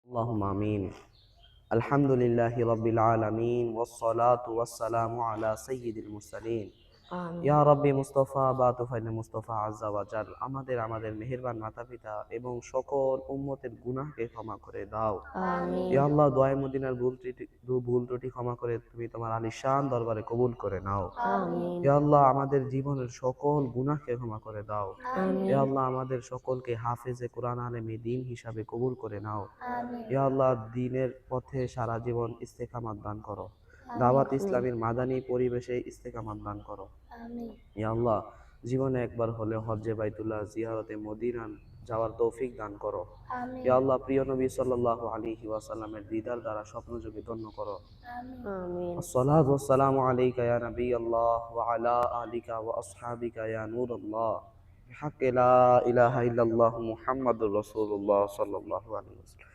اللهم آمين. الحمد لله رب العالمين والصلاة والسلام على سيد المرسلين আমিন। ইয়া রব্বি মুস্তাফা বা তুফাইল মুস্তাফা আজ্জা ওয়া জাল। আমাদের মেহেরবান মাতা পিতা এবং সকল উম্মতের গুনাহকে ক্ষমা করে দাও। আমিন। ইয়া আল্লাহ, দোয়ায়ে মদিনার ভুল ত্রুটি ক্ষমা করে তুমি তোমার আলিশান দরবারে কবুল করে নাও। আমিন। ইয়া আল্লাহ, আমাদের জীবনের সকল গুনাহকে ক্ষমা করে দাও। আমিন। ইয়া আল্লাহ, আমাদের সকলকে হাফেজে কোরআন আলেমে দ্বীন হিসাবে কবুল করে নাও। আমিন। ইয়া আল্লাহ, দ্বীনের পথে সারা জীবন ইস্তেকামাত দান করো। দাওয়াত ইসলামীর মাদানী পরিবেশে ইস্তেকামাত দান করো। আমিন। ইয়া আল্লাহ, জীবনে একবার হলে হজ্জে বাইতুল্লাহ জিয়ারতে মদিনা যাওয়ার তৌফিক দান করো। আমিন। ইয়া আল্লাহ, প্রিয় নবী সাল্লাল্লাহু আলাইহি ওয়াসাল্লামের দিদার দ্বারা স্বপ্নযোগে ধন্য করো। আমিন। আমিন। আসসালাতু ওয়াসসালামু আলাইকা ইয়া নাবিয়াল্লাহ ওয়া আলা আলিকা ওয়া আসহাবিকা ইয়া নূরাল্লাহ। বিহাক্কি লা ইলাহা ইল্লাল্লাহু মুহাম্মাদুর রাসূলুল্লাহ সাল্লাল্লাহু আলাইহি ওয়াসাল্লাম।